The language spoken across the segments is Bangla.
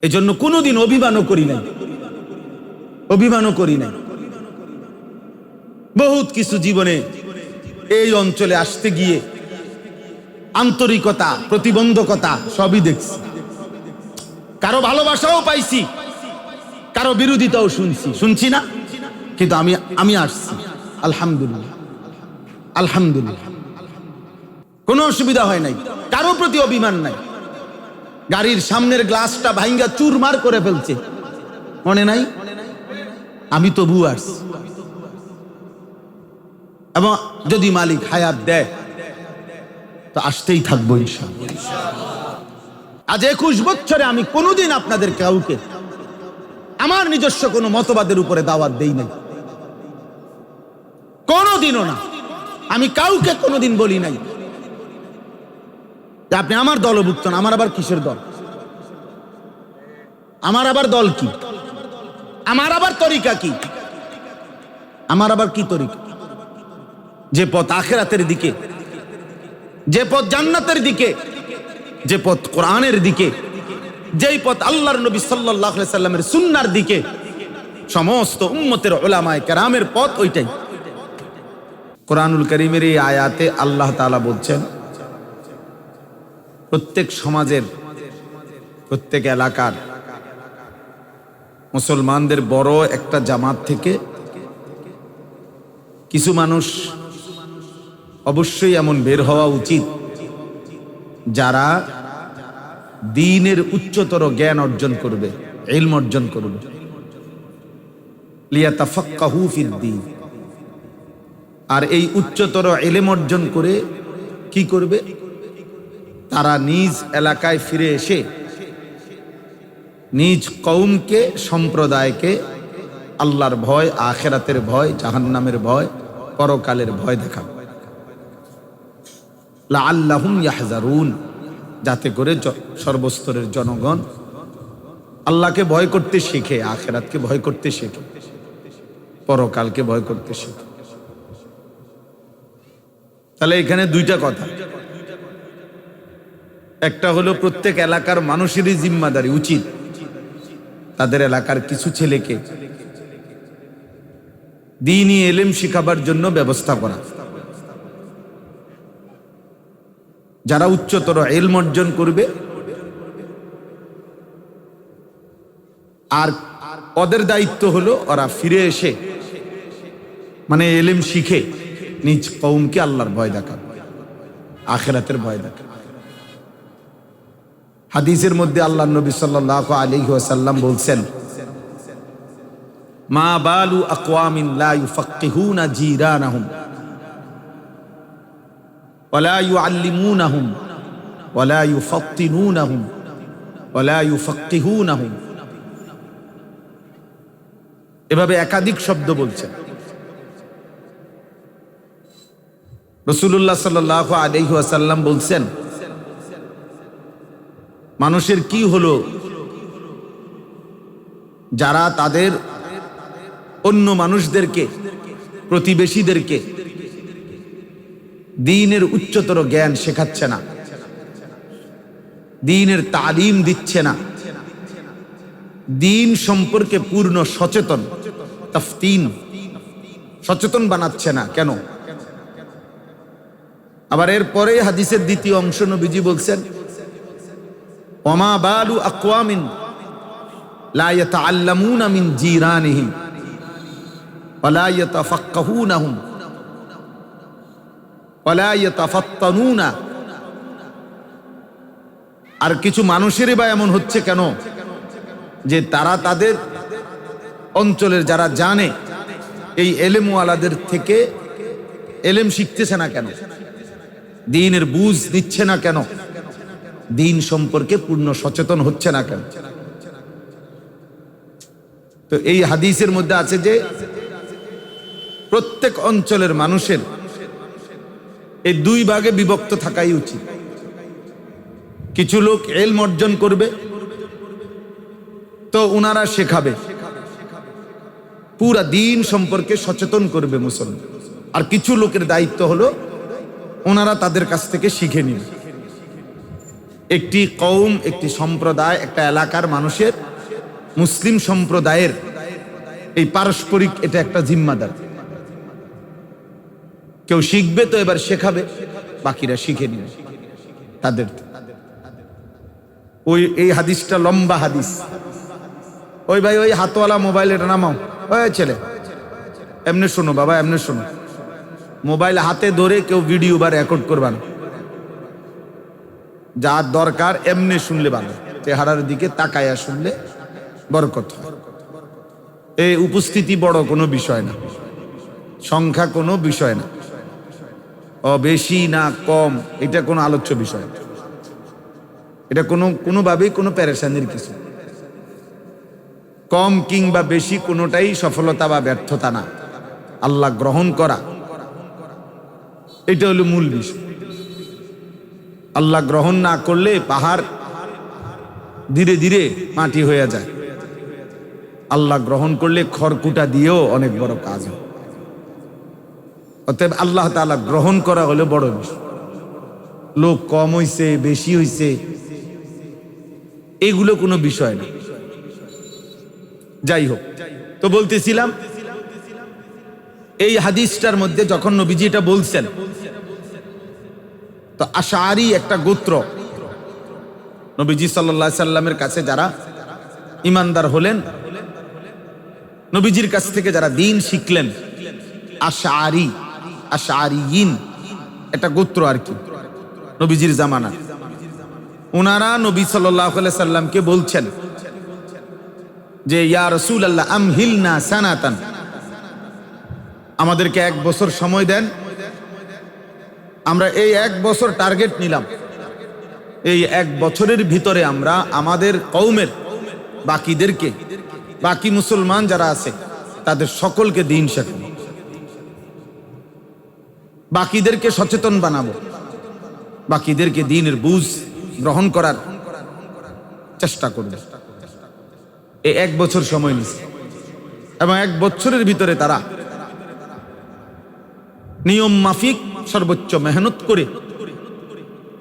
এজন্য কোনোদিন অভিমানও করি নাই, অভিমানও করি নাই। বহুত কিছু জীবনে এই অঞ্চলে আসতে গিয়ে আন্তরিকতা, প্রতিবন্ধকতা সবই দেখছি। কারো ভালোবাসাও পাইছি, কারো বিরোধিতাও শুনছি না, কিন্তু আমি আসছি। আলহামদুলিল্লাহ, আলহামদুলিল্লাহ, কোনো অসুবিধা হয় নাই, কারো প্রতি অভিমান নাই। গাড়ির সামনের গ্লাসটা ভাঙ্গা চুরমার করে ফেলছে, মনে নাই, আমি তবু আসছি। এবং যদি মালিক হায়াত দেয় তো আসতেই থাকবো ইনশাআল্লাহ। আজ 21 বছরে আমি কোনোদিন আপনাদের কাউকে আমার নিজস্ব কোনো মতবাদের উপরে দাওয়াত দেই নাই, কোনোদিনও না। আমি কাউকে কোনোদিন বলি নাই যে আপনি আমার দলভুক্ত না। আমার আবার কিসের দল? আমার আবার দল কি? আমার আবার তরিকা কি? আমার আবার কি তরিকা? যে পথ আখিরাতের দিকে, যে পথ জান্নাতের দিকে, যে পথ কোরআনের দিকে, যেই পথ আল্লাহর নবী সাল্লাল্লাহু আলাইহি সাল্লামের সুন্নাহর দিকে, সমস্ত উম্মতের উলামায়ে কেরামের পথ ওইটাই। কোরআনুল কারীমের এই আয়াতে আল্লাহ তাআলা বলছেন, প্রত্যেক সমাজের, প্রত্যেক এলাকার মুসলমানদের বড় একটা জামাত থেকে কিছু মানুষ অবশ্যই এমন বের হওয়া উচিত যারা দ্বীনের উচ্চতর জ্ঞান অর্জন করবে, ইলম অর্জন করবে। লিয়াতাফাক্কাহু ফিদ্দীন। আর এই উচ্চতর ইলম অর্জন করে কি করবে? তারা নিজ এলাকায় ফিরে এসে নিজ কওমকে, সম্প্রদায়কে আল্লাহর ভয়, আখিরাতের ভয়, জাহান্নামের ভয়, পরকালের ভয় দেখাবে। লাআল্লাহুম ইয়াহজারুন, যাতে করে সর্বস্তরের জনগণ আল্লাহকে ভয় করতে শিখে, আখিরাতকে ভয় করতে শিখে, পরকালকে ভয় করতে শিখে। তাহলে এখানে দুইটা কথা। একটা হলো প্রত্যেক এলাকার মানুষেরই জিম্মাদারি, উচিত তাদের এলাকার কিছু ছেলেকে দ্বীনি ইলম শিখাবার জন্য ব্যবস্থা করা। যারা উচ্চতর ইলম অর্জন করবে, আর ওদের দায়িত্ব হলো ওরা ফিরে এসে মানে ইলম শিখে নিজ কওমকে আল্লাহর ভয় দেখাবে, আখিরাতের ভয় দেখাবে। হাদিসের মধ্যে আল্লাহর নবী সাল্লাল্লাহু আলাইহি ওয়াসাল্লাম বলছেন, মা বালু আকওয়ামিন লা ইউফাক্কিহুনা জিরানাহুম ওয়ালা ইউআল্লিমুনাহুম ওয়ালা ইউফাত্তিনুনাহুম ওয়ালা ইউফাক্কিহুনাহুম। এভাবে একাধিক শব্দ বলছেন। রাসূলুল্লাহ সাল্লাল্লাহু আলাইহি ওয়াসাল্লাম বলছেন, মানুষের কি হলো যারা তাদের অন্য মানুষদেরকে, প্রতিবেশীদেরকে দ্বীনের উচ্চতর জ্ঞান শেখাচ্ছে না, দ্বীনের তালিম দিচ্ছে না, দ্বীন সম্পর্কে পূর্ণ সচেতন, তাফতিন, সচেতন বানাচ্ছে না কেন? আবার এরপরে হাদিসের দ্বিতীয় অংশ নবীজি বলছেন, ওমা বালু আকওয়ামিন লা ইয়াতাআল্লামুনা মিন জিরানিহিম ওয়ালা ইয়াতাফাক্কাহুনাহুম ওয়ালা ইয়াতাফাত্তানুনা। আর কিছু মানুষেরই বা এমন হচ্ছে কেন যে তারা তাদের অঞ্চলের যারা জানে এই এলেমওয়ালাদের থেকে এলেম শিখতেছে না কেন? দ্বীনের বুঝ দিচ্ছে না কেন? দ্বীন সম্পর্কে পূর্ণ সচেতন হচ্ছে না কেন? তো এই হাদিসের মধ্যে আছে যে প্রত্যেক অঞ্চলের মানুষের এই দুই ভাগে বিভক্ত থাকাই উচিত। কিছু লোক ইলম অর্জন করবে, তো উনারা শেখাবে, পুরা দ্বীন সম্পর্কে সচেতন করবে মুসলমান। আর কিছু লোকের দায়িত্ব হলো ওনারা তাদের কাছ থেকে শিখে নিবে। একটি কওম, একটি সম্প্রদায়, একটা এলাকার মানুষের, মুসলিম সম্প্রদায়ের এই পারস্পরিক এটা একটা জিম্মাদার। কেউ শিখবে তো এবার শেখাবে, বাকিরা শিখে নিবে তাদের। ওই এই হাদিসটা লম্বা হাদিস। ওই ভাই ওই হাতওয়ালা মোবাইল এটা নামাও, ওই ছেলে এমনি শোনো বাবা, এমনি শোনো। মোবাইল হাতে ধরে কেউ ভিডিও বা রেকর্ড করবা না, যার দরকার এমনি শুনলে ভালো, চেহারার দিকে তাকায়া শুনলে বরকত হয়। এই উপস্থিতি বড় কোনো বিষয় না, সংখ্যা কোনো বিষয় না, ও বেশি না কম এটা কোনো আলোচ্য বিষয় না। এটা কোনোভাবেই কোনো পেরেশানির কিছু। কম কিংবা বেশি কোনোটাই সফলতা বা ব্যর্থতা না, আল্লাহ গ্রহণ করা এটা হলো মূল বিষয়। আল্লাহ গ্রহণ না করলে পাহাড় ধীরে ধীরে মাটি হয়ে যায়, আল্লাহ গ্রহণ করলে খড়কুটা দিয়েও অনেক বড় কাজ হয়। অতএব আল্লাহ তাআলা গ্রহণ করা হলো বড় বিষয়। লোক কম হইছে বেশি হইছে এগুলো কোনো বিষয় না। যাই হোক, তো বলতেছিলাম এই হাদিসটার মধ্যে যখন নবীজি এটা বলছেন, তো আশআরী একটা গোত্র, নবীজি সাল্লাল্লাহু আলাইহি সাল্লামের কাছে যারা ঈমানদার হলেন, নবীজির কাছ থেকে যারা দ্বীন শিখলেন, আশআরী, আশআরীয়িন একটা গোত্র আর কি, নবীজির জামানা। ওনারা নবী সাল্লাল্লাহু আলাইহি সাল্লামকে বলছেন যে ইয়া রাসূলুল্লাহ আমহিলনা সানাতান, আমাদেরকে 1 বছর সময় দেন, আমরা এই 1 বছর টার্গেট নিলাম, এই 1 বছরের ভিতরে আমরা আমাদের কওমের বাকিদেরকে, বাকি মুসলমান যারা আছে তাদের সকলকে দ্বীন শেখাবো, বাকিদেরকে সচেতন বানাবো, বাকিদেরকে দ্বীনের বুঝ গ্রহণ করার চেষ্টা করব। এই 1 বছর সময় নিছে এবং 1 বছরের ভিতরে তারা নিয়ম মাফিক সর্বোচ্চ মেহনত করে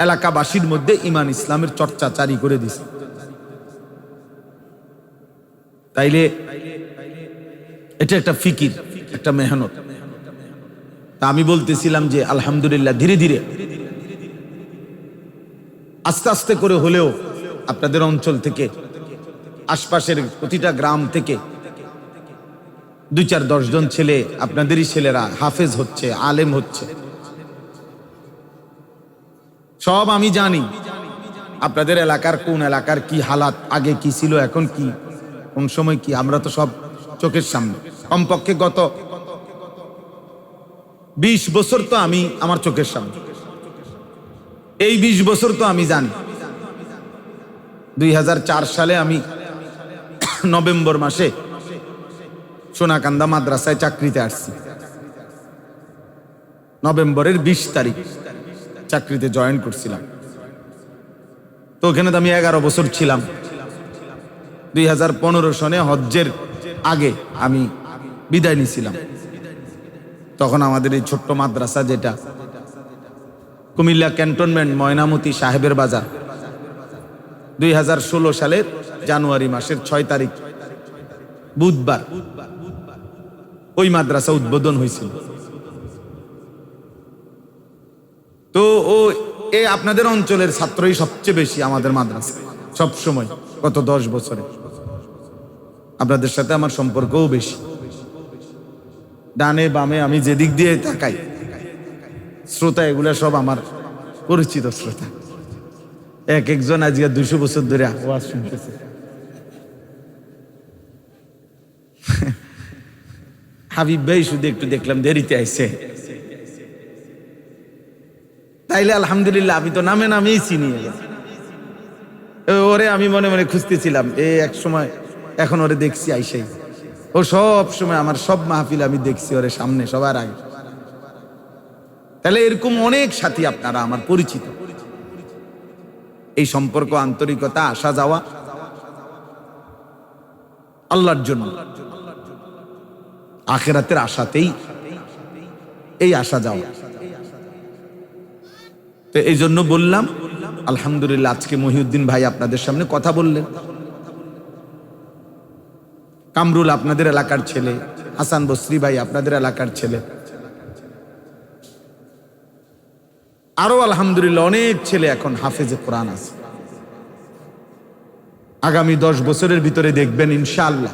এলাকাবাসীর মধ্যে ঈমান ইসলামের চর্চা জারি করে দিছে। তাইলে এটা একটা ফিকির, একটা মেহনত। তা আমি বলতেছিলাম যে আলহামদুলিল্লাহ ধীরে ধীরে আস্তে আস্তে করে হলেও আপনাদের অঞ্চল থেকে, আশপাশের প্রতিটা গ্রাম থেকে 2-4-10 জন ছেলে, আপনাদেরই ছেলেরা হাফেজ হচ্ছে, আলেম হচ্ছে। সব আমি জানি আপনাদের এলাকার কোন এলাকার কি হালাত, আগে কি ছিল, এখন কি, কোন সময় কি, আমরা তো সব চোখের সামনে। কমপক্ষে গত 20 বছর তো আমি আমার চোখের সামনে, এই 20 বছর তো আমি জানি। 2004 সালে আমি নভেম্বর মাসে সোনাকান্দা মাদ্রাসায় চাকরিতে আসছি। নভেম্বরের 20 তারিখ চাকরিতে জয়েন করছিলাম। তো ওখানে তো আমি 11 বছর ছিলাম। 2015 সনে হজ্জের আগে আমি বিদায় নিয়েছিলাম। তখন আমাদের এই ছোট্ট মাদ্রাসা, যেটা কুমিল্লা ক্যান্টনমেন্ট ময়নামতি সাহেবের বাজার, 2016 সালের জানুয়ারি মাসের 6 তারিখ বুধবার ওই মাদ্রাসা উদ্বোধন হয়েছিল। তো আপনাদের অঞ্চলের ছাত্রই সবচেয়ে বেশি আমাদের মাদ্রাসা, সব সময় গত 10 বছরে আপনাদের সাথে আমার সম্পর্কও বেশি। ডানে বামে আমি যেদিক দিয়ে তাকাই, শ্রোতা এগুলা সব আমার পরিচিত শ্রোতা। এক একজন আজকে 200 বছর ধরে আওয়াজ শুনতেছে। হাবিব ভাই শুধু একটু দেখলাম দেরিতে আইছে, তাইলে আলহামদুলিল্লাহ আমি তো নামে নামেই চিনি। ওরে আমি মনে মনে খুঁজতেছিলাম, এক সময় এখন ওরে দেখছি আইসাই। ও সব সময় আমার সব মাহফিল আমি দেখছি ওরে সামনে সবার আগে। তাহলে এরকম অনেক সাথী আপনারা আমার পরিচিত। এই সম্পর্ক, আন্তরিকতা, আসা যাওয়া আল্লাহর জন্য, আখিরাতের আশাতেই এই আসা যাওয়া। তো এই জন্য বললাম আলহামদুলিল্লাহ আজকে মহিউদ্দিন ভাই আপনাদের সামনে কথা বললেন। কামরুল আপনাদের এলাকার ছেলে, হাসান বসরি ভাই আপনাদের এলাকার ছেলে, আরো আলহামদুলিল্লাহ অনেক ছেলে এখন হাফেজে কোরআন আছে। আগামী 10 বছরের ভিতরে দেখবেন ইনশাআল্লাহ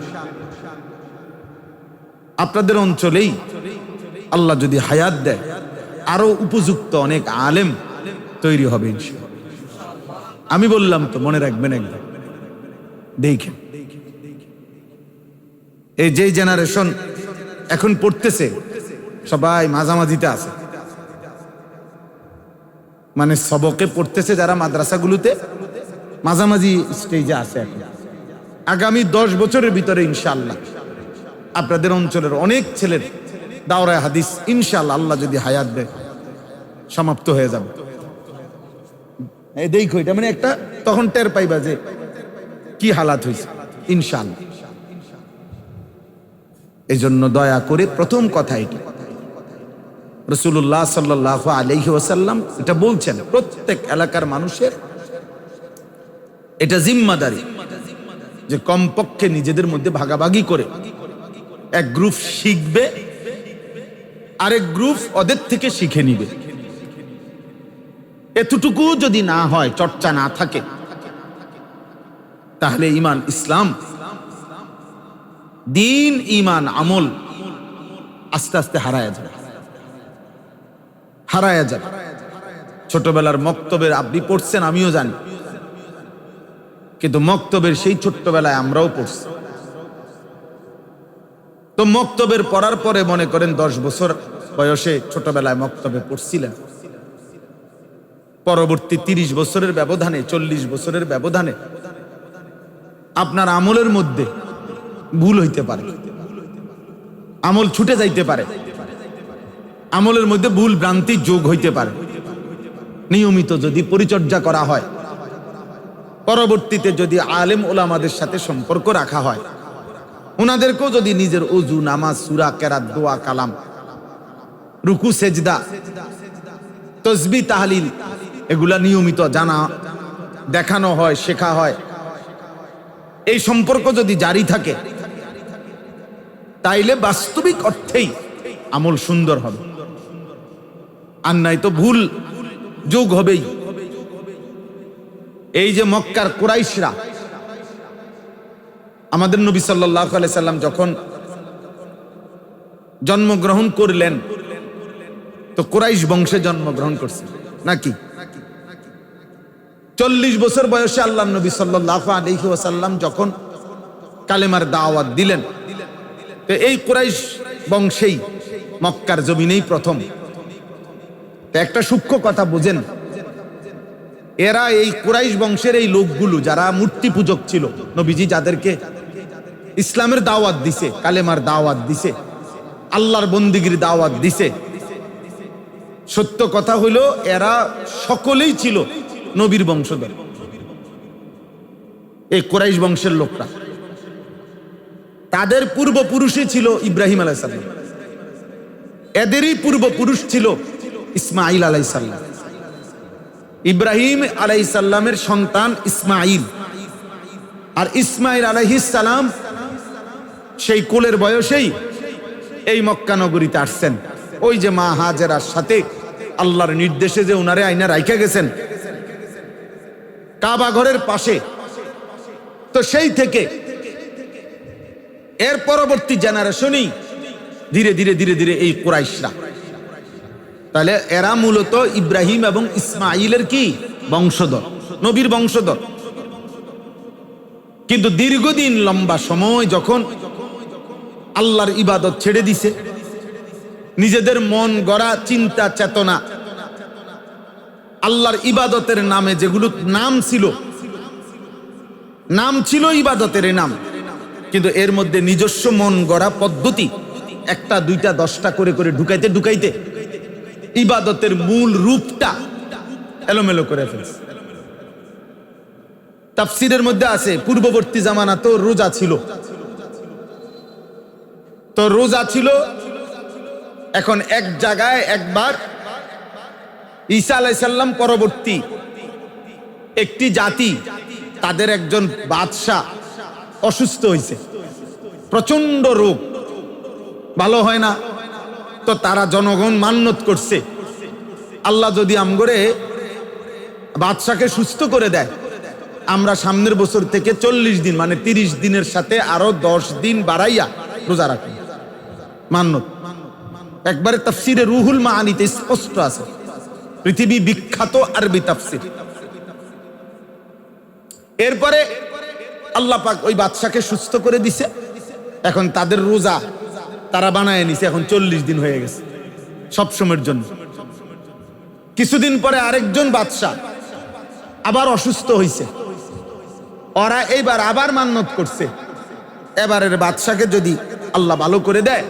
আপনাদের অঞ্চলেই আল্লাহ যদি হায়াত দেয় আরো উপযুক্ত অনেক আলেম তৈরি হবে ইনশাআল্লাহ। আমি বললাম তো, মনে রাখবেন একদম। দেখেন এই যে জেনারেশন এখন পড়তেছে সবাই মাঝামাঝিতে আছে, মানে সবকে পড়তেছে যারা মাদ্রাসাগুলোতে মাঝামাঝি স্টেজে আছে এখন। আগামী 10 বছরের ভিতরে ইনশাআল্লাহ আপনাদের অঞ্চলের অনেক ছেলের দাওরায়ে হাদিস ইনশাআল্লাহ আল্লাহ যদি হায়াত দেয় সমাপ্ত হয়ে যাবে। এই দেখো এটা মানে একটা তখন টের পাইবা যে কি হালাত হয়েছে ইনশাআল্লাহ। এই জন্য দয়া করে প্রথম কথা এটা, রাসূলুল্লাহ সাল্লাল্লাহু আলাইহি ওয়াসাল্লাম এটা বলছেন প্রত্যেক এলাকার মানুষের এটা জিম্মাদারি যে কমপক্ষে নিজেদের মধ্যে ভাগাভাগি করে এক গ্রুপ শিখবে, আরেক গ্রুপ ওদের থেকে শিখে নিবে। এতটুকু যদি না হয়, চর্চা না থাকে, তাহলে ঈমান, ইসলাম, দিন, ঈমান, আমল আস্তে আস্তে হারায়া যাবে। ছোটবেলার মক্তবের আপনি পড়ছেন, আমিও জানি, কিন্তু মক্তবের সেই ছোট্টবেলায় আমরাও পড়ছি। তো মক্তবের পড়ার পরে মনে করেন 10 বছর বয়সে ছোটবেলায় মক্তবে পড়ছিলেন, পরবর্তী 30 বছরের ব্যবধানে, 40 বছরের ব্যবধানে আপনার আমলের মধ্যে ভুল হইতে পারে, আমল ছুটে যাইতে পারে, আমলের মধ্যে ভুল ভ্রান্তি যোগ হইতে পারে। নিয়মিত যদি পরিচর্যা করা হয়, পরবর্তীতে যদি আলেম ওলামাদের সাথে সম্পর্ক রাখা হয়, ওনাদেরকেও যদি নিজের ওযু, নামাজ, সূরা, কেরাত, দোয়া, কালাম, রুকু, সেজদা, তাসবিহ, তাহলিল এগুলা নিয়মিত জানা, দেখানো হয়, শেখা হয়, এই সম্পর্ক যদি জারি থাকে, তাইলে বাস্তবিক অর্থেই আমল সুন্দর হবে। আর নাই তো ভুল যোগ হবেই। এই যে মক্কার কুরাইশরা, আমাদের নবী সাল্লাল্লাহু আলাইহি সাল্লাম যখন জন্মগ্রহণ করলেন, তো কুরাইশ বংশে জন্মগ্রহণ করছেন নাকি? 40 বছর বয়সে আল্লাহ নবী সাল্লাল্লাহু আলাইহি ওয়াসাল্লাম যখন কালেমার দাওয়াত দিলেন, তো এই কুরাইশ বংশেই মক্কার জমিনেই প্রথম। তো একটা সূক্ষ্ম কথা বুঝেন, এরা এই কুরাইশ বংশের এই লোকগুলো যারা মূর্তি পূজক ছিল, নবীজি যাদেরকে ইসলামের দাওয়াত দিছে, কালেমার দাওয়াত দিছে, আল্লাহর বন্দিগির দাওয়াত দিছে, সত্য কথা হইল এরা সকলেই ছিল নবীর বংশধর। এই কুরাইশ বংশের লোকটা, তাদের পূর্বপুরুষই ছিল ইব্রাহিম আলাইহিস সালাম, এদেরই পূর্বপুরুষ ছিল ইসমাঈল আলাইহিস সালাম। ইব্রাহিম আলাইহিস সালামের সন্তান ইসমাঈল, আর ইসমাঈল আলাইহিস সালাম সেই কোলের বয়সেই এই মক্কা নগরীতে আসছেন। ওই যে মা হাজেরার সাথে আল্লাহর নির্দেশে যে উনারে আইনা রাইখা গেছেন কাবা ঘরের পাশে, তো সেই থেকে এর পরবর্তী জেনারেশনই ধীরে ধীরে ধীরে ধীরে এই কুরাইশরা। তাহলে এরা মূলত ইব্রাহিম এবং ইসমাঈলের কি বংশধর, নবীর বংশধর। কিন্তু দীর্ঘদিন লম্বা সময় যখন আল্লাহর ইবাদত ছেড়ে দিছে, নিজেদের মন গড়া চিন্তা চেতনা, আল্লাহর ইবাদতের নামে যেগুলো নাম ছিল ইবাদতের নাম, কিন্তু এর মধ্যে নিজস্ব মন গড়া পদ্ধতি 1টা 2টা 10টা করে করে ঢুকাইতে ঢুকাইতে ইবাদতের মূল রূপটা এলোমেলো করে ফেলছে। তাফসীরের মধ্যে আছে পূর্ববর্তী জামানা তো রোজা ছিল, তো রোজা ছিল, এখন এক জায়গায় একবার ঈসা আলাইহিস সালাম পরবর্তী একটি জাতি, তাদের একজন বাদশা অসুস্থ হয়েছে, প্রচন্ড রোগ, ভালো হয় না। তো তারা জনগণ মান্যত করছে, আল্লাহ যদি আমগরে বাদশাকে সুস্থ করে দেয়, আমরা সামনের বছর থেকে 40 দিন মানে 30 দিনের সাথে আরো 10 দিন বাড়াইয়া রোজা রাখব। মান্যত একবারে তাফসিরে রুহুল মাআনিতে স্পষ্ট আছে, পৃথিবী বিখ্যাত আরবি তাফসির। এরপরে আল্লাহ পাক ওই বাদশাকে সুস্থ করে দিছে। এখন তাদের রোজা তারা বানায় নিছে, এখন 40 দিন হয়ে গেছে সব সময়ের জন্য। কিছুদিন পরে আরেকজন বাদশা আবার অসুস্থ হয়েছে, ওরা এইবার আবার মান্যত করছে, এবারের বাদশাকে যদি আল্লাহ ভালো করে দেয়,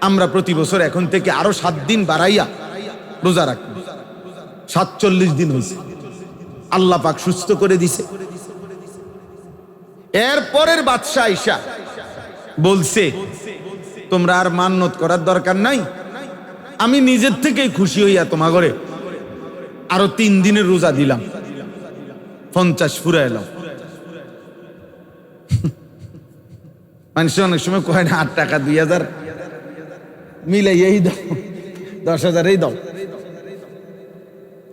আমরা প্রতি বছর এখন থেকে আরো 7 দিন বাড়াইয়া রোজা রাখবো। 47 দিন হয়েছে, আল্লাহ পাক সুস্থ করে দিছে। এরপরের বাদশা আইসা বলছে, তোমরা আর মান্যত করার দরকার নাই, আমি নিজের থেকেই খুশি হইয়া তোমার ঘরে আরো 3 দিনের রোজা দিলাম, 50 ফুরা এলাম। মানুষ অনেক সময় কয় না 8 টাকা 2000 মিলাইয়াই দাও, 10,000 দাও।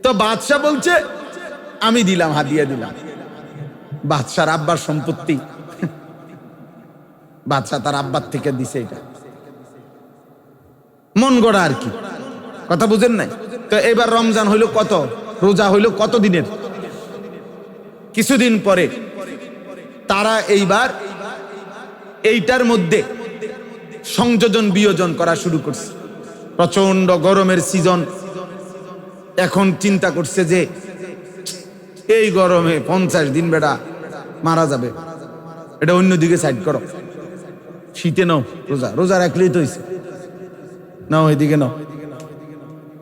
তো বাদশা বলছে আমি দিলাম, হাদিয়া দিলাম। বাদশার আব্বার সম্পত্তি, বাদশা তার আব্বার থেকে দিছে, এটা মন গড়া আর কি, কথা বুঝেন নাই? তো এবার রমজান হইলো কত, রোজা হইলো কত দিনের? কিছুদিন পরে তারা এইবার এইটার মধ্যে সংযোজন বিয়োজন করা শুরু করছে। প্রচন্ড গরমের সিজন, এখন চিন্তা করছে যে এই গরমে 50 দিন বেটা মারা যাবে, এটা অন্যদিকে সাইড করো, শীতে নাও রোজা, রোজা রাখলেই তো হয়েছে, নাও ওইদিকে নাও।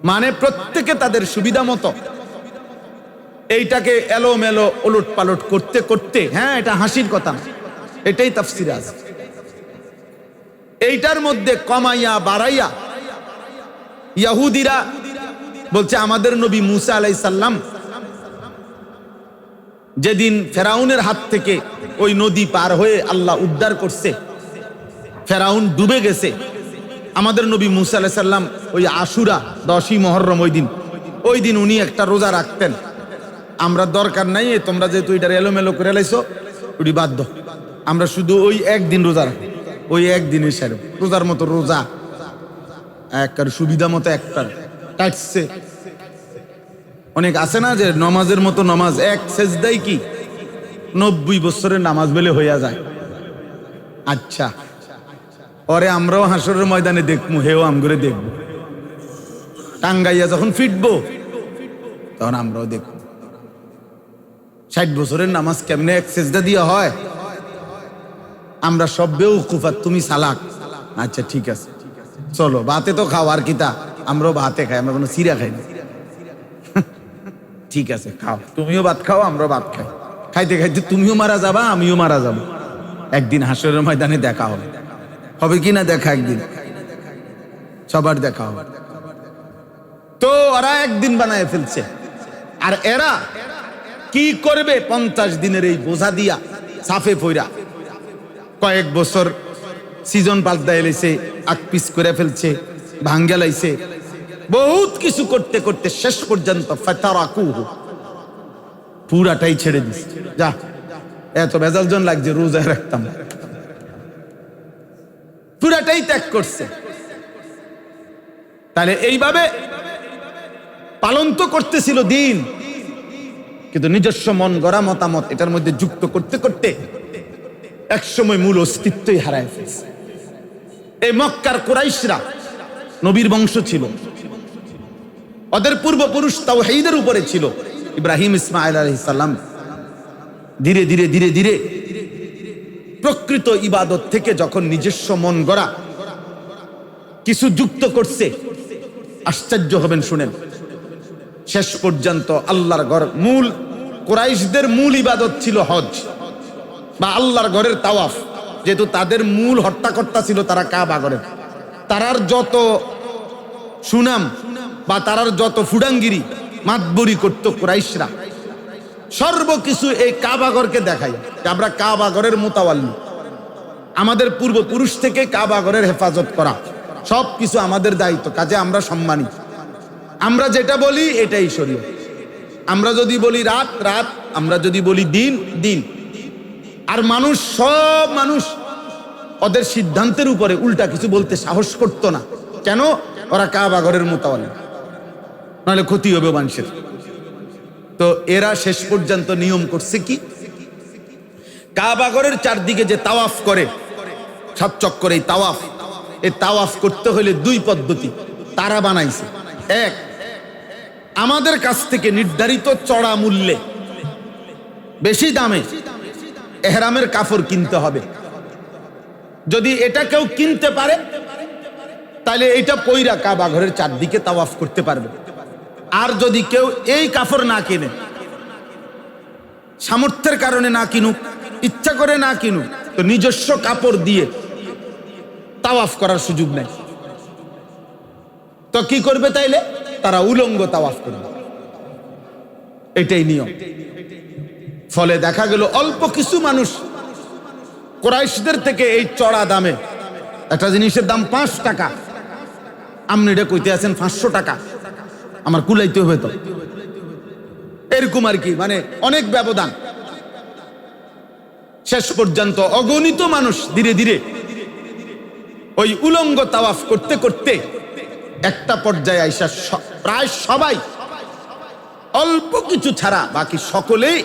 মানে প্রত্যেকে তাদের সুবিধা মতো এইটাকে এলোমেলো ওলট পালট করতে করতে, হ্যাঁ এটা হাসির কথা, এটাই তাফসিরে আছে। এইটার মধ্যে কমাইয়া বাড়াইয়া ইহুদিরা বলছে আমাদের নবী মুসা আলাইহিস সালাম যেদিন ফেরাউনের হাত থেকে ওই নদী পার হয়ে আল্লাহ উদ্ধার করছে, ফেরাউন ডুবে গেছে, আমাদের নবী মুসা আলাইহিস সালাম ওই আশুরা 10ই মুহররম ওই দিন উনি একটা রোজা রাখতেন। আমরা দরকার নাই তোমরা যেহেতু এটা এলোমেলো করে লাইছো, ওটি বাদ দাও, আমরা শুধু ওই একদিন রোজা রাখি, ওই একদিনের সারে রোজার মতো রোজা, একটার সুবিধা মতো একটার কাটছে। অনেক আছে না যে নমাজের মতো নমাজ, এক সেজদাই কি 90 বছরের নামাজ বলে হইয়া যায়। আচ্ছা, পরে আমরাও হাসরের ময়দানে দেখবো, হেও আমগরে দেখবো, টাঙ্গাইয়া যখন ফিটবো তখন আমরাও দেখবো 60 বছরের নামাজ কেমনে এক সেজদা দিয়া হয়। আমরা সব বেউকুফাত, তুমি সালাক। আচ্ছা ঠিক আছে, চলো ভাতে তো খাও, আর কিতা, আমরাও ভাতে খাই, আমরা কোনো সিরা খাই না। ঠিক আছে খাও, তুমিও ভাত খাও, আমরাও ভাত খাই, খাইতে খাইতে তুমিও মারা যাবা, আমিও মারা যাবো, একদিন হাসরের ময়দানে দেখা হবে, হবে কি না দেখা, একদিন সবার দেখা হবে। তো ওরা একদিন বানায় ফেলছে, আর এরা কি করবে 50 দিনের এই বোঝা দিয়া সাফে পইরা কয়েক বছর সিজন পাল্টা এলেছে, আকপিস করে ফেলছে, ভাঙ্গা লাইছে, বহুত কিছু করতে করতে শেষ পর্যন্ত ফাতারাকুহু পুরাটাই ছেড়ে দিছে। যা এত বেজাল জন লাগছে, রোজা রাখতাম, পুরাটাই ত্যাগ করছে। তাহলে এইভাবে পালন তো করতেছিল দিন, কিন্তু নিজস্ব মন গড়া মতামত এটার মধ্যে যুক্ত করতে করতে একসময় মূল অস্তিত্বই হারায় ফেলছে। এই মক্কার কুরাইশরা নবীর বংশ ছিল, ওদের পূর্বপুরুষ তাওহীদের উপরে ছিল। ইব্রাহিম ইসমাঈল আলাইহিস সালাম ধীরে ধীরে ধীরে ধীরে প্রকৃত ইবাদত থেকে যখন নিজস্ব মন গড়া কিছু যুক্ত করছে, আশ্চর্য হবেন শুনেন, শেষ পর্যন্ত আল্লাহর ঘর, মূল কুরাইশদের মূল ইবাদত ছিল হজ বা আল্লাহর ঘরের তাওয়াফ, যেহেতু তাদের মূল হট্টাকর্তা ছিল তারা কাবা ঘরের, তারার যত সুনাম বা তারার যত ফুডাঙ্গিরি মাতবরি করত কুরাইশরা, সর্বকিছু এই কাবাঘরকে দেখাই। আমরা কাবাঘরের মোতাওয়াল্লি, আমাদের পূর্বপুরুষ থেকে কাবাঘরের হেফাজত করা সবকিছু আমাদের দায়িত্ব, কাজে আমরা সম্মানী। আমরা যেটা বলি এটাই শরীয়ত। আমরা যদি বলি রাত রাত, আমরা যদি বলি দিন দিন। আর মানুষ, সব মানুষ ওদের সিদ্ধান্তের উপরে উল্টা কিছু বলতে সাহস করতো না। কেন? ওরা কাবাঘরের মোতাওয়াল্লি, নাহলে ক্ষতি হবে মানুষের। তো এরা শেষ পর্যন্ত নিয়ম করছে কি, কাবাঘরের চারদিকে যে তাওয়াফ করে 7 চক্কর, এই তাওয়াফ করতে হলে 2 পদ্ধতি তারা বানাইছে। এক, আমাদের কাছ থেকে নির্ধারিত চড়া মূল্যে বেশি দামে এহরামের কাপড় কিনতে হবে। যদি এটা কেউ কিনতে পারে তাহলে এটা পইরা কাবাঘরের চারদিকে তাওয়াফ করতে পারবে। আর যদি কেউ এই কাপড় না কিনে, সামর্থ্যের কারণে না কিনুক, ইচ্ছা করে না কিনুক, তো নিজস্ব কাপড় দিয়ে তাওয়াফ করার সুযোগ নেই। তো কি করবে তাইলে? তারা উলঙ্গ তাওয়াফ করবে, এটাই নিয়ম। ফলে দেখা গেল অল্প কিছু মানুষ কুরাইশদের থেকে এই চড়া দামে, একটা জিনিসের দাম 5 টাকা, আপনি এটা কইতে আছেন 500 টাকা, আমার কুলাইতে হবে তো, এরকম আর কি, মানে অনেক ব্যবধান। শেষ পর্যন্ত অগণিত মানুষ ধীরে ধীরে ওই উলঙ্গ তাওয়াফ করতে করতে একটা পর্যায়ে আইসা প্রায় সবাই, অল্প কিছু ছাড়া বাকি সকলেই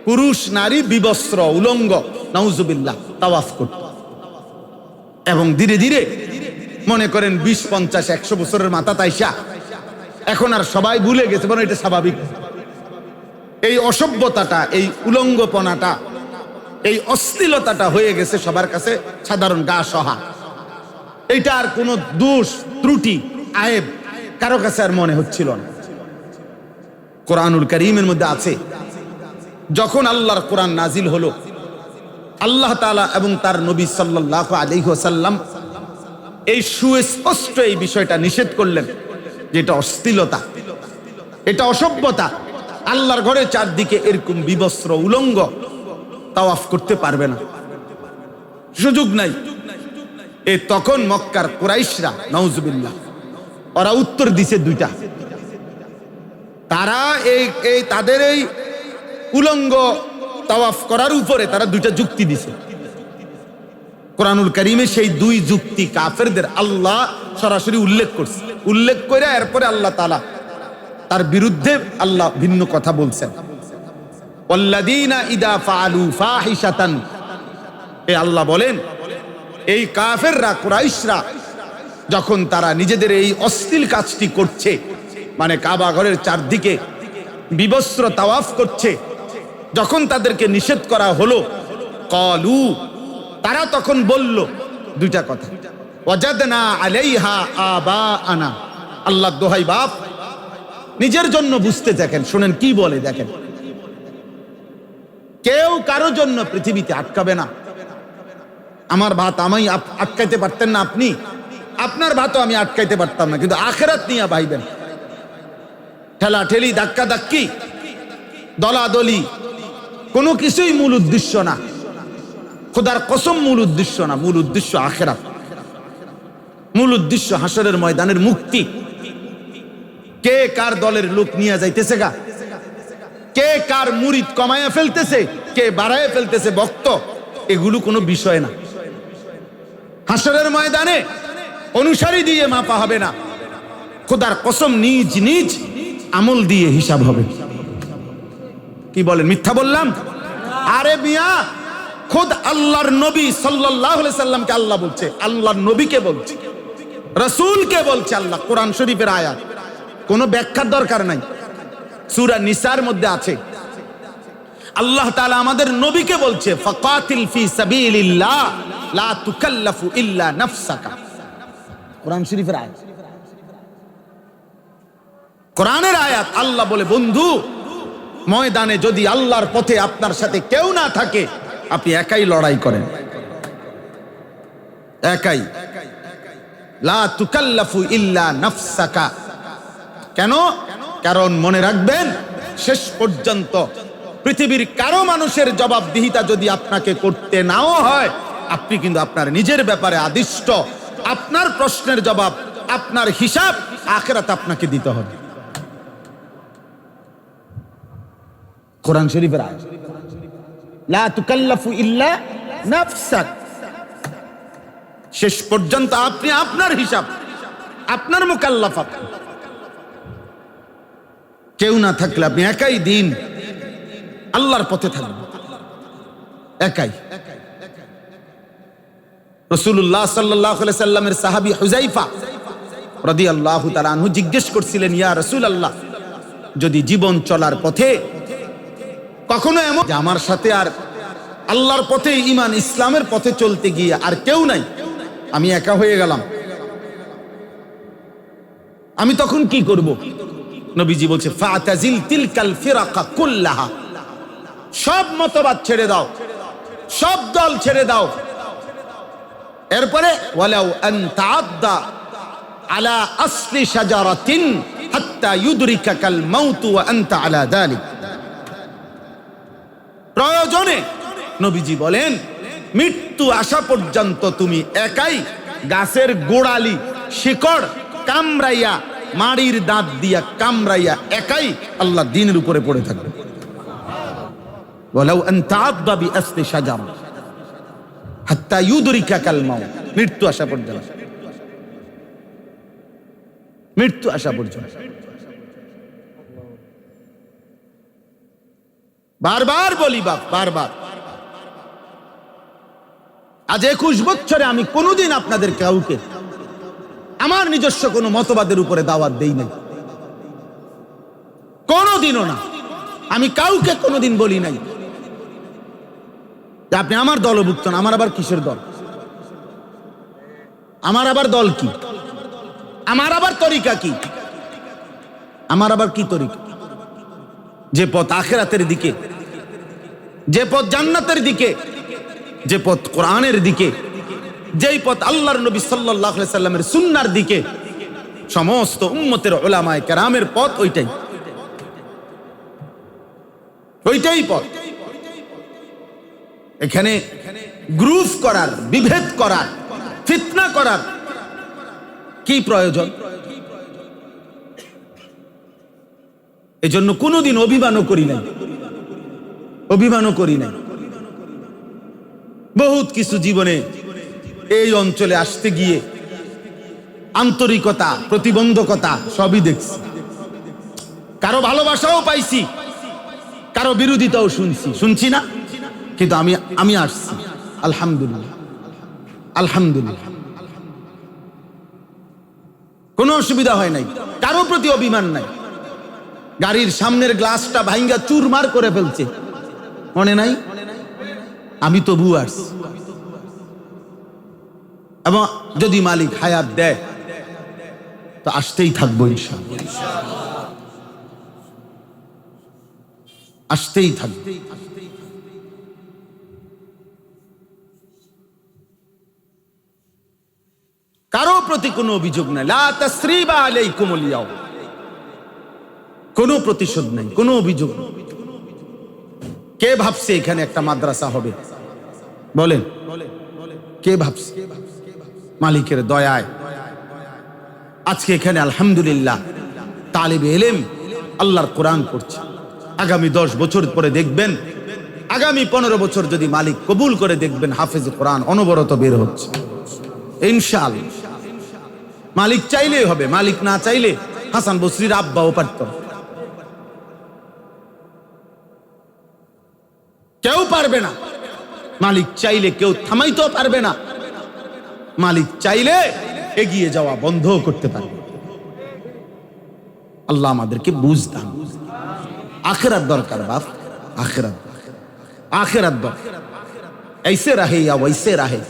পুরুষ নারী বিবস্ত্র উলঙ্গ নাউজুবিল্লাহ তাওয়াফ করত। এবং ধীরে ধীরে মনে করেন 20, 50, 100 বছরের মাথা তাইসা এখন আর সবাই ভুলে গেছে, বলে এটা স্বাভাবিক। এই অসভ্যতাটা, এই উলঙ্গপনাটা, এই অশ্লীলতাটা হয়ে গেছে সবার কাছে সাধারণ গা সহা। এইটা আর কোনো দোষ ত্রুটি আয়েব কারো কাছে আর মনে হচ্ছিল না। কোরআনুল কারীমের মধ্যে আছে, যখন আল্লাহর কোরআন নাজিল হলো, আল্লাহ তাআলা এবং তার নবী সাল্লাল্লাহু আলাইহি ওয়াসাল্লাম এই সুস্পষ্ট এই বিষয়টা নিষেধ করলেন যে এটা অশ্লীলতা, এটা অসভ্যতা। আল্লাহর ঘরে চারদিকে এরকম বিবস্ত্র উলঙ্গ তাওয়াফ করতে পারবে না, সুযোগ নাই। তখন মক্কার কুরাইশরা নাউজুবিল্লাহ ওরা উত্তর দিছে 2টা। তারা এই তাদের এই উলঙ্গ তাওয়াফ করার উপরে তারা 2টা যুক্তি দিছে। কোরআনুল কারীমে সেই 2 যুক্তি কাফেরদের আল্লাহ সরাসরি উল্লেখ করছে। উল্লেখ করে এরপরে আল্লাহ তাআলা তার বিরুদ্ধে আল্লাহ ভিন্ন কথা বলছেন। ওয়াল্লাযীনা ইযা ফাআলু ফাহিশাতান, আল্লাহ বলেন এই কাফেররা কুরাইশরা যখন তারা নিজেদের এই অশ্লীল কাজটি করছে, মানে কাবা ঘরের চারদিকে বিবস্ত্র তাওয়াফ করছে, যখন তাদেরকে নিষেধ করা হলো, ক্বালু, তারা তখন বলল 2টা কথা, ওয়াজাদনা আলাইহা আবাআনা। আল্লাহ দোহাই বাপ, নিজের জন্য বুঝতে থাকেন, শুনেন কি বলে দেখেন। কেউ কারো জন্য পৃথিবীতে আটকাবে না। আমার ভাত আমি আটকাইতে পারতেন না আপনি, আপনার ভাতও আমি আটকাইতে পারতাম না, কিন্তু আখিরাত নিয়ে ভাইবেন। ঠেলা ঠেলি, ধাক্কা ধাক্কি, দলাদলি কোনো কিছুই মূল উদ্দেশ্য না। খোদার কসম মূল উদ্দেশ্য না, মূল উদ্দেশ্য আখিরাত, মূল উদ্দেশ্য হাসরের ময়দানের মুক্তি। কে কার দলের লোক নিয়ে যাইতেছে গা, কে কার মুরিদ কমায়া ফেলতেছে, কে বাড়ায় ফেলতেছে ভক্ত, এগুলো কোনো বিষয় না। হাসরের ময়দানে অনুসারী দিয়ে মাপা হবে না, খোদার কসম নিজ নিজ আমল দিয়ে হিসাব হবে। কি বলেন, মিথ্যা বললাম? আরে মিয়া, খোদ আল্লাহর নবী সাল্লাল্লাহু আলাইহি সাল্লামকে আল্লাহ বলছে, আল্লাহর নবীকে বলছে, রাসূলকে বলছে আল্লাহ। কোরআন শরীফের আয়াত, কোনো ব্যাখ্যার দরকার নাই। সূরা নিসার মধ্যে আছে, আল্লাহ তাআলা আমাদের নবীকে বলছে, ফাকাতিল ফি সাবিলিল্লাহ লা তুকাল্লাফু ইল্লা নাফসাকা। কোরআন শরীফের আয়াত, কোরআনের আয়াত। আল্লাহ বলে, বন্ধু, ময়দানে যদি আল্লাহর পথে আপনার সাথে কেউ না থাকে, আপনি একাই লড়াই করেন, একাই। লা তুকাল্লাফু ইল্লা নাফসাকা। কেন? কারণ মনে রাখবেন, শেষ পর্যন্ত পৃথিবীর কারো মানুষের জবাবদিহিতা যদি আপনাকে করতে নাও হয়, আপনি কিন্তু আপনার নিজের ব্যাপারে আদিষ্ট। আপনার প্রশ্নের জবাব, আপনার হিসাব আখিরাতে আপনাকে দিতে হবে। কোরআন শরীফের আয়াত, লা তুকাল্লাফু ইল্লা নাফসাক। শেষ পর্যন্ত আপনি আপনার হিসাব, আপনার মুকাল্লাফাত। কেউ না থাকলে আপনি একাই দিন আল্লাহর পথে থাকবেন, একাই। রাসূলুল্লাহ সাল্লাল্লাহু আলাইহি সাল্লামের সাহাবী হুযায়ফা রাদিয়াল্লাহু তাআলা আনহু জিজ্ঞেস করছিলেন, ইয়া রাসূলুল্লাহ, যদি জীবন চলার পথে কখনো এমন যে আমার সাথে আর আল্লাহর পথে, ঈমান ইসলামের পথে চলতে গিয়ে আর কেউ নাই, আমি একা হয়ে গেলাম, আমি তখন কি করব? নবীজি বলছে, ফাতাজিল তিলকাল ফিরাকা কুল্লাহা, সব মতবাদ ছেড়ে দাও, সব দল ছেড়ে দাও। এরপরে ওয়ালাউ আন তাআদ্দা আলা আসলি শাজারাতিন হাত্তা ইউদরিকাকাল মাউত ওয়া আনতা আলা যালিক। প্রয়োজনে নবীজি বলেন, মৃত্যু আসা পর্যন্ত তুমি একাই গাছের গোড়ালি শিকড় কামড়াইয়া, মাড়ির দাঁত দিয়া কামড়াইয়া একাই আল্লাহ দ্বীনের উপরে পড়ে থাকবে। ওয়ালাউ আন তাআদ্দা বিআসলি শাজারা হাত্তা ইউদরিকাকাল মাউত, মৃত্যু আসা পর্যন্ত, মৃত্যু আসা পর্যন্ত। বারবার বলি বাপ, বারবার, আজ 21 বছরে আমি কোনোদিন আপনাদের কাউকে আমার নিজস্ব কোনো মতবাদের উপরে দাওয়াত দেই নাই, কোনোদিনও না। আমি কাউকে কোনোদিন বলি নাই যে আপনি আমার দলভুক্ত না। আমার আবার কিসের দল? আমার আবার দল কি? আমার আবার তরিকা কি? আমার আবার কি তরিকা? যে পথ আখিরাতের দিকে, যে পথ জান্নাতের দিকে, যে পথ কোরআনের দিকে, যেই পথ আল্লাহর নবী সাল্লাল্লাহু আলাইহি সাল্লামের সুন্নাহর দিকে, সমস্ত উম্মতের উলামায়ে কেরামের পথ ওইটাই, ওইটাই পথ। এখানে গ্রুপ করার, বিভেদ করার, ফিতনা করার কি প্রয়োজন? এজন্য কোনোদিন অভিমানও করি নাই, অভিমানও করি নাই। বহুত কিছু জীবনে এই অঞ্চলে আসতে গিয়ে আন্তরিকতা, প্রতিবন্ধকতা সবই দেখছি। কারো ভালোবাসাও পাইছি, কারো বিরোধিতাও শুনছি না, কিন্তু আমি আসছি, আলহামদুলিল্লাহ, আলহামদুলিল্লাহ, কোনো অসুবিধা হয় নাই, কারো প্রতি অভিমান নাই। গাড়ির সামনের গ্লাসটা ভাঙ্গা চুরমার করে ফেলছে, মনে নাই? আমি তবু আসছি। এবং যদি মালিক হায়াত দেয় তো আসতেই থাকবো ইনশাআল্লাহ, আসতেই থাকবো। কারো প্রতি কোনো অভিযোগ নাই, লা তাসরিবা আলাইকুমুল ইয়াউম, কোনো প্রতিশোধ নাই, কোনো অভিযোগ নেই। কে ভাবছে এখানে একটা মাদ্রাসা হবে? বলেন, কে ভাবছে? মালিকের দয়ায় আজকে এখানে আলহামদুলিল্লাহ তালিবে ইলম আল্লাহর কোরআন পড়ছে। আগামী 10 বছর পরে দেখবেন, আগামী 15 বছর যদি মালিক কবুল করে, দেখবেন হাফেজ কোরআন অনবরত বের হচ্ছে ইনশাআল্লাহ। মালিক চাইলেই হবে, মালিক না চাইলে হাসান বসরির আব্বাও পারত, কেউ পারবে না। মালিক চাইলে কেউ থামাইতেও পারবে না, মালিক চাইলে এগিয়ে যাওয়া বন্ধও করতে পারবে। আল্লাহ আমাদেরকে বুঝ দান। আখিরাত দরকার বাপ, আখিরাত, আখিরাত দরকার। ऐसे रहे या वैसे रहे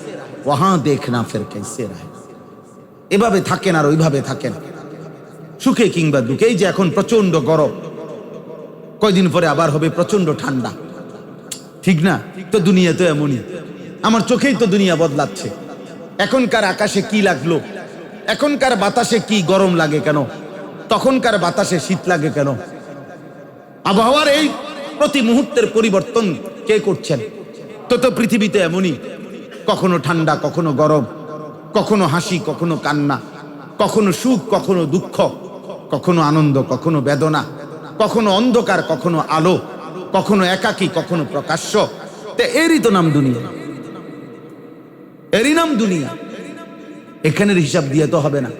वहां देखना फिर कैसे रहे। এভাবে থাকেন আর ওইভাবে থাকেন, সুখে কিংবা দুঃখে। এই যে এখন প্রচন্ড গরম, কয়দিন পরে আবার হবে প্রচন্ড ঠান্ডা, ঠিক না? তো দুনিয়া তো এমনই, আমার চোখেই তো দুনিয়া বদলাচ্ছে। এখনকার আকাশে কি লাগলো, এখনকার বাতাসে কি গরম লাগে কেন, তখনকার বাতাসে শীত লাগে কেন? আবহাওয়ার এই প্রতি মুহূর্তের পরিবর্তন কে করছেন? তো পৃথিবীতে এমনই, কখনো ঠান্ডা, কখনো গরম, কখনো হাসি, কখনো কান্না, কখনো সুখ, কখনো দুঃখ, কখনো আনন্দ, কখনো বেদনা, কখনো অন্ধকার, কখনো আলো, কখনো একাকী, কখনো প্রকাশ্য। এরই তো নাম দুনিয়া, এরই নাম দুনিয়া। এখানের হিসাব দিয়ে তো হবে না।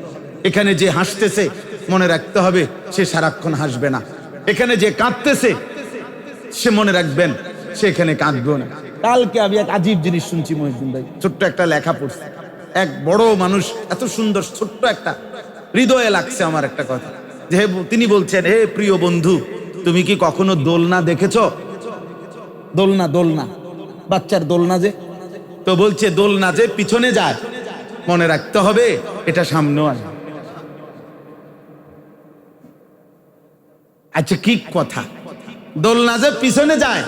এখানে যে হাসতেছে মনে রাখতে হবে সে সারাক্ষণ হাসবে না। এখানে যে কাঁদতেছে সে মনে রাখবেন সে এখানে কাঁদবেও না। কালকে আমি এক আজীব জিনিস শুনছি মহিউদ্দিন ভাই, ছোট্ট একটা লেখা পড়ছে, এক বড় মানুষ, এত সুন্দর, ছোট্ট একটা, হৃদয়ে লাগছে আমার একটা কথা, যে তিনি বলছেন, হে প্রিয় বন্ধু, তুমি কি কখনো দোলনা দেখেছো? দোলনা, দোলনা, বাচ্চার দোলনা যে, তো বলছে দোলনা যে পিছনে যায় মনে রাখতে হবে এটা সামনেও আসবে। আচ্ছা কি কথা, দোলনা যে পিছনে যায়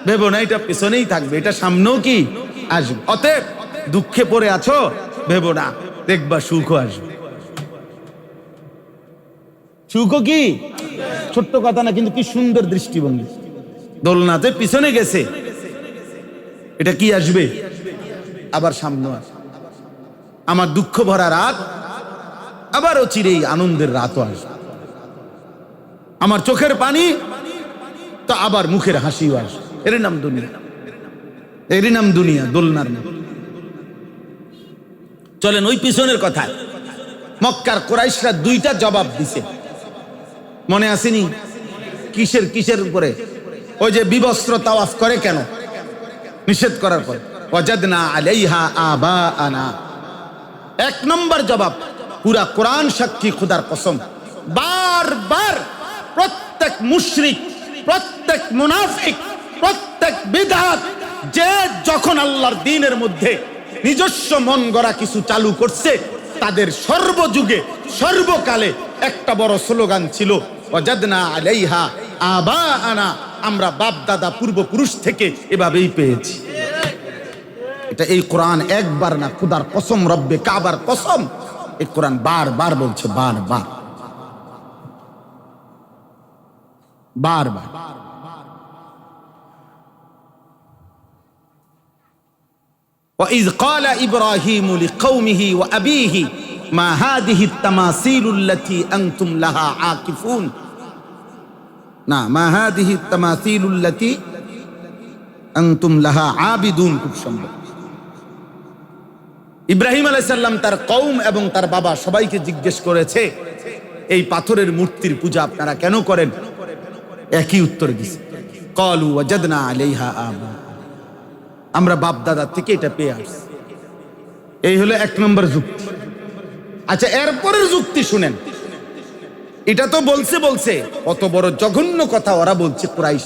ভেবো না এটা পিছনেই থাকবে, এটা সামনেও কি আসবে। অতএব দুঃখে পড়ে আছো ভেবো না, দেখবা সুখও আসবে। সুখও কি, ছোট্ট কথা না, কিন্তু কি সুন্দর দৃষ্টিভঙ্গি। দোলনাতে পিছনে গেছে, এটা কি আসবে, আবার সামনে আসবে। আমার দুঃখ ভরা রাত আবার চিরেই আনন্দের রাতও আসবে। আমার চোখের পানি তো আবার মুখের হাসিও আসবে। এর নাম দুনিয়া, এরই নাম দুনিয়া, দোলনার নাম। চলেন ওই পিছনের কথা। মক্কার কুরাইশরা দুইটা জবাব দিছে, মনে আসেনি? কিসের কিসের উপরে? ওই যে বিবস্ত্র তাওয়াফ করে কেন, নিষেধ করার পর, ওয়াজাদনা আলাইহা আবাআনা। এক নম্বর জবাব, পুরা কোরআন সাক্ষী, খুদার কসম, বারবার প্রত্যেক মুশরিক, প্রত্যেক মুনাফিক, প্রত্যেক বিদআত যে যখন আল্লাহর দ্বীনের মধ্যে নিজস্ব মন গড়া কিছু চালু করছে, তাদের সর্বযুগে সর্বকালে একটা বড় স্লোগান ছিল, ওয়াজাদনা আলাইহা আবাআনা, আমরা বাপ দাদা পূর্বপুরুষ থেকে এভাবেই পেয়েছি। এটা এই কোরআন একবার না, খুদার কসম, রব্বে কাবার কসম, এই কোরআন বারবার বলছে, বারবার বারবার। وَإِذْ قَالَ إِبْرَاهِيمُ لِقَوْمِهِ وَأَبِيهِ مَا هَذِهِ التَّمَاثِيلُ الَّتِي أَنْتُمْ لَهَا عَاكِفُونَ। না, মা হাদিহি তামাসিলুল লাতি আনতুম লাহা আবিদুন। খুব সম্ভব ইব্রাহিম আলাইহিস সালাম তার কওম এবং তার বাবা সবাইকে জিজ্ঞেস করেছে, এই পাথরের মূর্তির পূজা আপনারা কেন করেন? একই উত্তর দিছে, ক্বালু ওয়াজাদনা আলাইহা আবা, আমরা বাপ দাদা থেকে এটা পেয়ে আসছি। এই হলো এক নম্বর যুক্তি। আচ্ছা, এরপরের যুক্তি শুনেন। এটা তো বলছে কত বড় জঘন্য কথা ওরা বলছে কুরাইশ।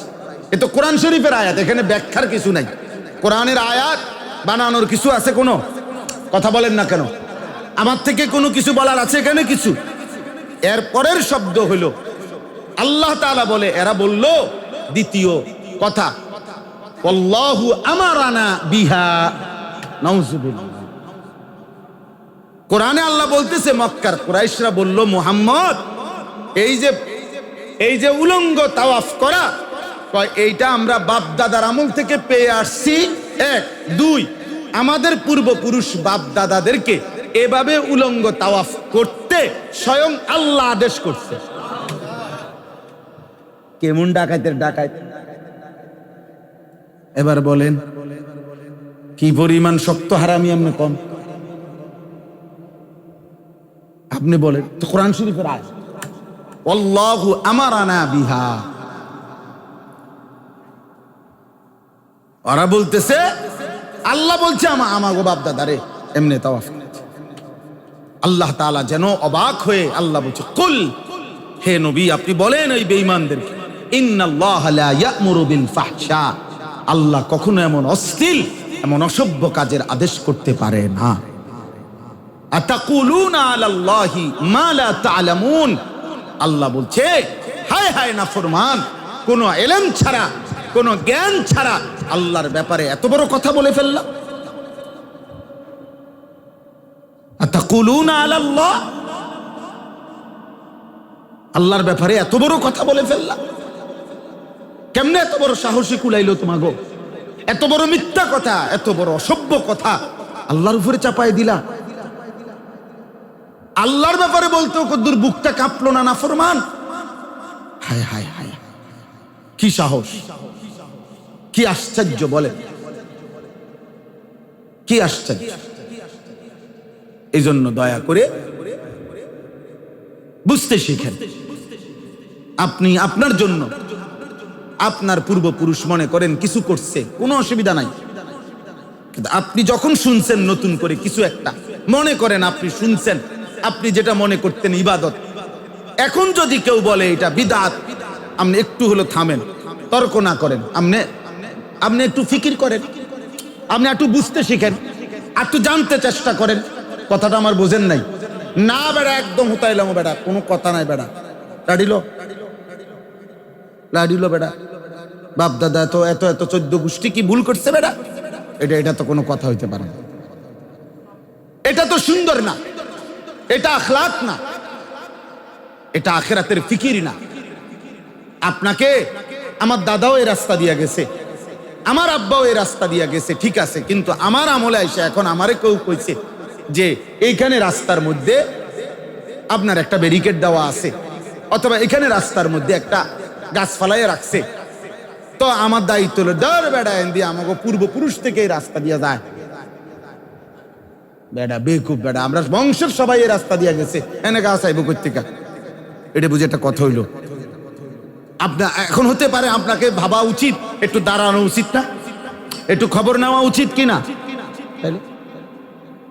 এ তো কোরআন শরীফের আয়াত, এখানে ব্যাখ্যার কিছু নাই। কোরআনের আয়াত বানানোর কিছু আছে? কোনো কথা বলেন না কেন? আমার থেকে কোনো কিছু বলার আছে এখানে কিছু? এর পরের শব্দ হলো আল্লাহ তাআলা বলে, এরা বলল দ্বিতীয় কথা, আল্লাহু আমারানা বিহা, নাউযুবিল্লাহ। কোরআনে আল্লাহ বলতেছে, মক্কার কুরাইশরা বলল, মুহাম্মদ এই যে উলঙ্গ তাওয়াফ করা, এইটা আমরা বাপ দাদার আমল থেকে পেয়ে আসছি। এক, দুই, আমাদের পূর্বপুরুষ বাপ দাদাদেরকে এভাবে উলঙ্গ তাওয়াফ করতে স্বয়ং আল্লাহ আদেশ করছে। কেমন ডাকাইতের ডাকাইত! এবার বলেন কি পরিমাণ শক্ত হারামি আপনি কম? আপনি বলেন তো, কোরআন শরীফের আয়াত, আল্লাহু আমারানা বিহা। ওরা বলতেছে, আল্লাহ বলছে আমাগো বাপ দাদারে এমনি তাওয়াফ করেছে। আল্লাহ তাআলা যেন অবাক হয়ে আল্লাহ বলছে, কুল, হে নবী আপনি বলেন এই বেঈমানদেরকে, ইন্নাল্লাহা লা ইয়া'মুরু বিল ফাহশা, আল্লাহ কখনো এমন অশ্লীল, এমন অসভ্য কাজের আদেশ করতে পারে না। আতাকুলুনা আলাল্লাহি মা লা তা'লামুন, আল্লাহ বলছে, হায় হায় নাফরমান, কোন ইলম ছাড়া, কোন জ্ঞান ছাড়া আল্লাহর ব্যাপারে এত বড় কথা বলে ফেললা। আতাকুলুনা আলাল্লাহ, আল্লাহর ব্যাপারে এত বড় কথা বলে ফেললা। কেমনে এত বড় সাহসী কুলাইলো তোমাগো? এত বড় মিথ্যা কথা, এত বড় অসভ্য কথা আল্লাহর উপরে চাপায় দিলা। আল্লাহর ব্যাপারে বলতেও কদ্দুর বুকটা কাঁপলো না নাফরমান? হায় হায় হায়, কি সাহস, কি আশ্চর্য বলে, কি আশ্চর্য। এই জন্য দয়া করে বুঝতে শিখেন। আপনি আপনার জন্য আপনার পূর্বপুরুষ মনে করেন কিছু করছে, কোনো অসুবিধা নাই, কিন্তু আপনি যখন শুনছেন নতুন করে কিছু একটা, মনে করেন আপনি শুনছেন, আপনি যেটা মনে করতেন ইবাদত, এখন যদি কেউ বলে এটা বিদআত, আপনি একটু হলো থামেন, তর্ক না করেন, আপনি একটু ফিকির করেন, আপনি একটু বুঝতে শিখেন, একটু জানতে চেষ্টা করেন। কথাটা আমার বোঝেন নাই? না বেড়া, একদম হুতাইলাম বেড়া, কোনো কথা নাই বেড়া, লাডিল বেড়া, বাপ দাদা তো এত এত 14 গোষ্ঠী কি ভুল করছে বেড়া? এটা তো কোনো কথা হইতে পারে না, এটা তো সুন্দর না, এটা আখলাক না, এটা আখিরাতের ফিকির না। আপনাকে আমার দাদাও এই রাস্তা দিয়া গেছে, আমার আব্বাও এই রাস্তা দিয়া গেছে, ঠিক আছে, কিন্তু আমার আমলে আইসা এখন আমারে কেউ কইছে যে এইখানে রাস্তার মধ্যে আপনার একটা ব্যারিকেড দেওয়া আছে, অথবা এখানে রাস্তার মধ্যে একটা গাছ ফালাইয়া রাখছে, তো আমার দায়িত্ব হলো ডর বেড়া দিয়ে আমাকে পূর্বপুরুষ থেকে এই রাস্তা দিয়ে যায়। বেড়া বেকুব বেড়া, আমরা বংশের সবাই এই রাস্তা দিয়ে গেছে, এনে গাছ আইব কর্তিকা, এটা বুঝে একটা কথা হইলো। আপনার এখন হতে পারে আপনাকে ভাবা উচিত, একটু দাঁড়ানো উচিত না, একটু খবর নেওয়া উচিত কিনা, তাইলে